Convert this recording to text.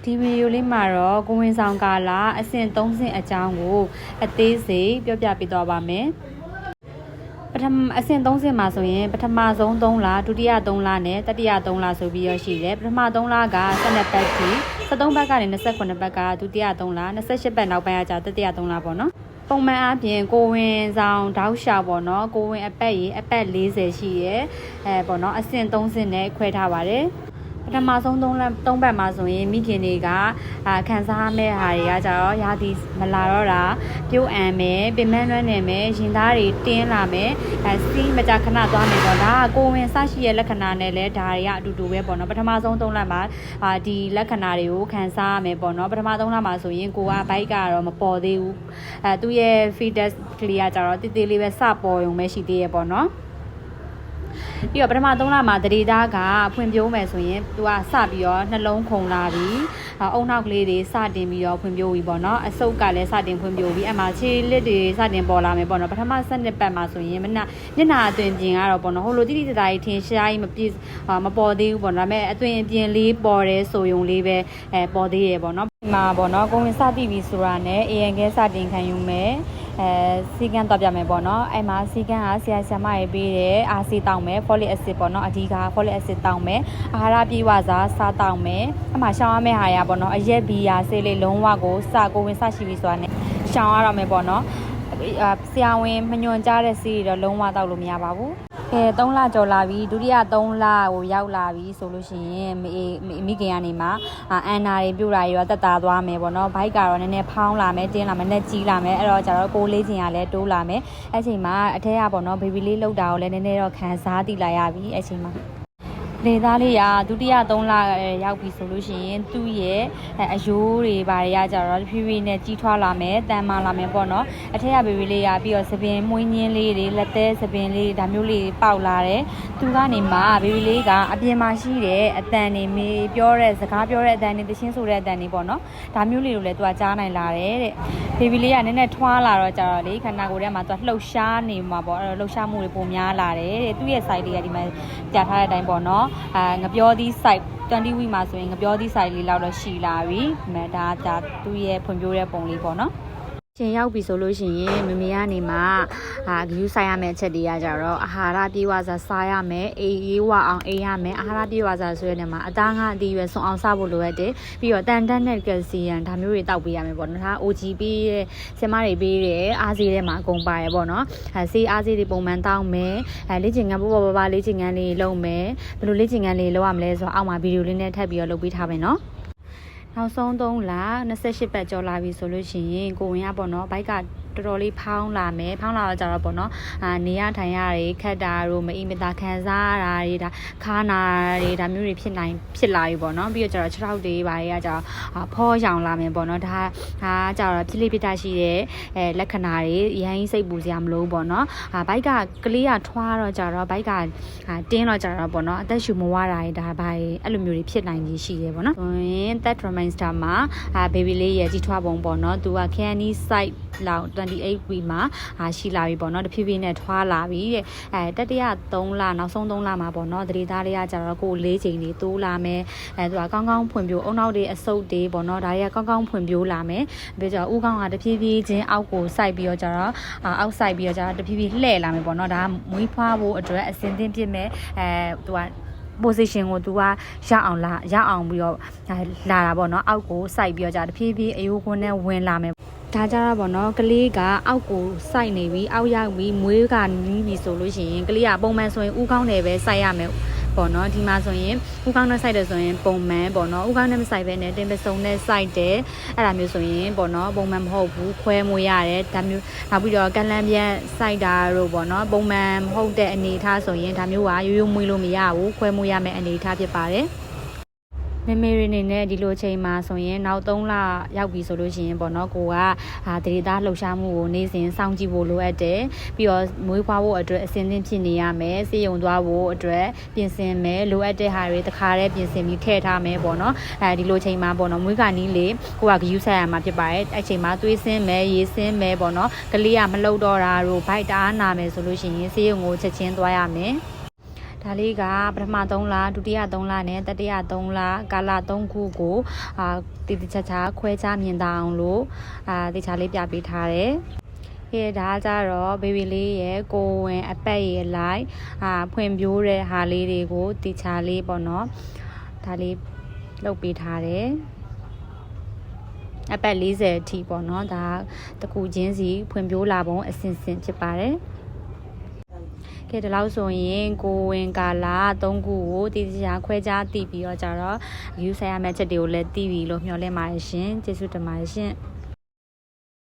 ဒီဗီဒီယိုလေးမှာတော့ကိုဝင်ဆောင်ကာလအဆင့်3ဆင့်အကြောင်းကိုအသေးစိတ်ပြောပြပေးသွားပါမယ်ပထမအဆင့်3ဆင့်မှာဆိုရင်ပထမဆုံး3လဒုတိယ3လနဲ့တတိယ3လဆိုပြီးရရှိတယ်ပထမ3လက12ပတ်ထိ73ပတ်ကနေ28ပတ်ကဒုတိယ3လ28ပတ်နောက်ပိုင်းကတတိယ3လပေါ့နော်ပုံမှန်အပြင်ကိုဝင်ဆောင်တောက်လျှောက်ပေါ့နော်ကိုဝင်အပတ်40ရှိရဲပေါ့နော်အဆင့်3ဆင့်နဲ့ခွဲထားပါတယ်ပထမဆုံး3ပတ်မှာဆိုရင်မိခင်တွေကခံစားမဲ့ဟာတွေကကြတော့ရာသီမလာတော့တာပြုတ်အံမယ်ပင်မနှွမ်းနေမယ်ရင်သားတွေတင်းလာမယ်စီးမကြခဏသွားမယ်ပေါ့ဒါကကိုဝင်စရှိရဲ့လက္ခဏာနဲ့လည်းဒါတွေကအတူတူပဲပေါ့နော်ပထမဆုံး3လမှာဒီလက္ခဏာတွေကိုခံစားရမယ်ပေါ့နော်ပထမ3လမှာဆိုရင်ကိုကဘိုက်ကတော့မပေါ်သေးဘူးသူ့ရဲ့ fetus ကလေးကကြတော့တိတိလေးပဲစပေါ်ရုံပဲရှိသေးရဲ့ပေါ့နော်ပြီးတော့ပထမ3လမှာတရေသားကဖွင့်ပြိုးမယ်ဆိုရင်သူကစပြီးတော့နှလုံးခုန်လာပြီးအုံနောက်ကလေးတွေစတင်ပြီးတော့ဖွင့်ပြိုးပြီပေါ့နော်အဆုပ်ကလည်းစတင်ဖွင့်ပြိုးပြီးအမှခြေလက်တွေစတင်ပေါ်လာမယ်ပေါ့နော်ပထမ12ပတ်မှာဆိုရင်မျက်နှာအသွင်ပြင်ကတော့ပေါ့နော်ဟိုလိုတိတိတသားကြီးထင်ရှားကြီးမပေါ်သေးဘူးပေါ့နော်ဒါပေမဲ့အသွင်ပြင်လေးပေါ်တယ်ဆိုရုံလေးပဲပေါ်သေးတယ်ပေါ့နော်ဒီမှာပေါ့နော်ကိုဝင်စတိပြီဆိုတာနဲ့ AN စတင်ခံယူမယ်စီကန်းတော့ပြမယ်ပေါ့နော်အဲ့မှာစီကန်းကဆရာဆရာမရေးပေးတယ်အာဆီတောင်းမယ် folic acid ပေါ့နော်အဓိက folic acid တောင်းမယ်အာဟာရပြည့်ဝစွာစားတောင်းမယ်အဲ့မှာရှောင်းရမယ့်ဟာရပေါ့နော်အရက်ဘီယာဆေးလေးလုံးဝကိုကိုဝင်စရှိပြီဆိုတာနဲ့ရှောင်းရတော့မယ်ပေါ့နော်ဆရာဝန်မညွန်ကြားတဲ့ဆေးတွေတော့လုံးဝတောက်လို့မရပါဘူး3လကျော်လာပြီဒုတိယ3လကိုရောက်လာပြီဆိုလို့ရှိရင်မိခင်ကနေမှအန်နာတွေပြူတာရောတက်တာသွားမယ်ပေါ့နော်ဘိုက်ကတော့နည်းနည်းဖောင်းလာမယ်တင်းလာမယ်နဲ့ကြီးလာမယ်အဲ့တော့ကျတော့ကိုလေးချင်းကလည်းတိုးလာမယ်အဲ့ချိန်မှာအထက်ကပေါ့နော်ဘေဘီလေးလောက်တာကိုလည်းနည်းနည်းတော့ခံစားသိလာရပြီအဲ့ချိန်မှာလေသားလေးကဒုတိယ3လရောက်ပြီဆိုလို့ရှိရင်သူ့ရဲ့အယိုးတွေဘာတွေကကြတော့ဖြည်းဖြည်းနဲ့ကြီးထွားလာမယ်တန်မာလာမယ်ပေါ့နော်အထက်ကဘေဘီလေးကပြီးတော့သပင်မွေးညင်းလေးတွေလက်သေးသပင်လေးဒါမျိုးလေးပေါက်လာတယ်သူကနေမှဘေဘီလေးကအပြင်မှာရှိတဲ့အတန်တွေမေးပြောတဲ့စကားပြောတဲ့အတန်တွေတချင်းဆိုတဲ့အတန်တွေပေါ့နော်ဒါမျိုးလေးကိုလည်းသူကကြားနိုင်လာတယ်တဲ့ဘေဘီလေးကနည်းနည်းထွားလာတော့ကြတော့လေခန္ဓာကိုယ်ထဲမှာသူကလှုပ်ရှားနေမှာပေါ့အဲ့တော့လှုပ်ရှားမှုတွေပုံများလာတယ်တဲ့သူ့ရဲ့ site လေးကဒီမှာကြာထားတဲ့အတိုင်းပေါ့နော်ငပြောသီး site 20 week မှာဆိုရင်ငပြောသီး site လေးလောက်တော့ရှိလာပြီဒါသူ့ရဲ့ဖွံ့ဖြိုးတဲ့ပုံလေးပေါ့နော်ချိန်ရောက်ပြီဆိုလို့ရှိရင်မမေကနေမှဂယူးဆိုင်ရမယ့်အချက်တွေကကြတော့အာဟာရပြေဝစာစားရမယ်အေးရေးဝအောင်အေးရမယ်အာဟာရပြေဝစာဆိုတဲ့နေရာမှာအသားငါအတီးရွယ်ဆွန်အောင်စားဖို့လိုအပ်တယ်ပြီးတော့တန်တက်နဲ့ကယ်လ်ဆီယမ်ဒါမျိုးတွေတောက်ပေးရမယ်ပေါ့နော်ဒါ OG ပေးတဲ့ဆင်မတွေပေးတဲ့အားစေးထဲမှာအကုန်ပါရပေါ့နော်ဆေးအားစေးတွေပုံမှန်တောင်းမယ်လေ့ကျင့်ခန်းပေါ့လေ့ကျင့်ခန်းလေးလုပ်မယ်ဘယ်လိုလေ့ကျင့်ခန်းလေးလုပ်ရမလဲဆိုတော့အောက်မှာဗီဒီယိုလေးနဲ့ထပ်ပြီးတော့လုပ်ပေးထားမယ်နော်နောက်ဆုံး3လ28ပတ်ကျော်လာပြီဆိုလို့ရှိရင်ကိုဝင်ရပေါ့နော်ဘိုက်ကတော်တော်လေးဖောင်းလာမယ်ဖောင်းလာတော့ကြတော့ပေါ့နော်နေရထိုင်ရတွေခက်တာတို့မအိမ်မသာခံစားရတာတွေဒါခါနာတွေဒါမျိုးတွေဖြစ်လာပြီပေါ့နော်ပြီးတော့ကြတော့6ထောက်တွေဘာတွေကကြတော့ဖောရောင်လာမယ်ပေါ့နော်ဒါကြတော့ဖြစ်လိဖြစ်တာရှိတဲ့လက္ခဏာတွေရိုင်းစိတ်ပူစရာမလိုဘူးပေါ့နော်ဘိုက်ကကလေးကထွားတော့ကြတော့ဘိုက်ကတင်းတော့ကြတော့ပေါ့နော်အသက်ရှူမဝတာတွေဒါဘာတွေအဲ့လိုမျိုးတွေဖြစ်နိုင်ကြီးရှိတယ်ပေါ့နော်ဆိုရင် third trimester မှာဘေဘီလေးရဲ့ကြီးထွားပုံပေါ့နော်သူက candy site လောက်28 week မှာရှိလာပြီပေါ့နော်တဖြည်းဖြည်းနဲ့ထွားလာပြီတဲ့တတိယ3လနောက်ဆုံး3လမှာပေါ့နော်သတိသားလေးကကြတော့ကို4ချိန်တွေတိုးလာမယ်သူကကောင်းကောင်းဖွံ့ဖြိုးအုံနောက်တွေအဆုပ်တွေပေါ့နော်ဒါတွေကကောင်းကောင်းဖွံ့ဖြိုးလာမယ်ပြီးတော့ဥကောင်းကတဖြည်းဖြည်းချင်းအောက်ကိုစိုက်ပြီးတော့ကြတော့အောက်စိုက်ပြီးတော့ကြတော့တဖြည်းဖြည်းလှည့်လာမယ်ပေါ့နော်ဒါမွေးဖွားဖို့အတွက်အစင်သင့်ဖြစ်မဲ့သူကposition ကိုသူကရအောင်ပြီးတော့လာတာပေါ့နော်အောက်ကိုစိုက်ပြီးတော့ကြာတဖြည်းဖြည်းအယိုးခွန်းနဲ့ဝင်လာမယ်ဒါကြတော့ပေါ့နော်ကလေးကအောက်ကိုစိုက်နေပြီးအောက်ရောက်ပြီးမွေးကနီးပြီဆိုလို့ရှိရင်ကလေးကပုံမှန်ဆိုရင်ဥကောင်းတယ်ပဲစိုက်ရမယ်ပေါ့နော်ဒီမှာဆိုရင်ဥကောင်းနဲ့စိုက်တယ်ဆိုရင်ပုံမှန်ပေါ့နော်ဥကောင်းနဲ့မစိုက်ဘဲနဲ့တင်ပစုံနဲ့စိုက်တယ်အဲ့ဒါမျိုးဆိုရင်ပေါ့နော်ပုံမှန်မဟုတ်ဘူးခွဲမွေးရတယ်ဒါမျိုးနောက်ပြီးတော့ကလန်ပြန်စိုက်တာတို့ပေါ့နော်ပုံမှန်မဟုတ်တဲ့အနေအထားဆိုရင်ဒါမျိုးကရိုးရိုးမွေးလို့မရဘူးခွဲမွေးရမယ့်အနေအထားဖြစ်ပါတယ်မေမေရီနေနဲ့ဒီလိုချိန်မှာဆိုရင်နောက်3လရောက်ပြီဆိုလို့ရှိရင်ပေါ့နော်ကိုကတရေသားလှုပ်ရှားမှုကိုနေ့စဉ်စောင့်ကြည့်ဖို့လိုအပ်တယ်ပြီးတော့မွေးဖွားဖို့အတွက်အစဉ်သင့်ဖြစ်နေရမယ်စေယုံသွားဖို့အတွက်ပြင်ဆင်မယ်လိုအပ်တဲ့ဟာတွေတခါတည်းပြင်ဆင်ပြီးထည့်ထားမယ်ပေါ့နော်ဒီလိုချိန်မှာပေါ့နော်မွေးကနီးလေကိုကဂယူးဆက်ရမှာဖြစ်ပါတယ်အဲ့ချိန်မှာသွေးဆင်းမယ်ရေဆင်းမယ်ပေါ့နော်ကလေးကမလှုပ်တော့တာတို့ဗိုက်တားနာမယ်ဆိုလို့ရှိရင်စေယုံကိုချက်ချင်းသွားရမယ်ဒါ ဒါလေးကပထမ3လဒုတိယ3လနဲ့တတိယ3လကာလ3ခုကိုတည်တည်ချာချာခွဲခြားမြင်သာအောင်လို့တေချာလေးပြပေးထားတယ်ဒါကြတော့ဘေဘီလေးရဲ့ကိုဝင်အပတ်ရဲ့လိုက်ဖွင့်ပြိုးတဲ့ဟာလေးတွေကိုတေချာလေးပေါ့နော်ဒါလေးလုပ်ပေးထားတယ်အပတ်40အထိပေါ့နော်ဒါတခုချင်းစီဖွင့်ပြိုးလာပုံအစဉ်စဉ်ဖြစ်ပါတယ်ကဲဒီလောက်ဆိုရင်ကိုဝင်ကာလာ3ခုကိုတည်တည်ချာခွဲခြားတည်ပြီးတော့ကြတော့ယူဆိုင်ရမယ့်ချက်တွေကိုလည်းတည်ပြီးလို့မျှော်လင့်ပါတယ်ရှင်ကျေးဇူးတင်ပါတယ်ရှင်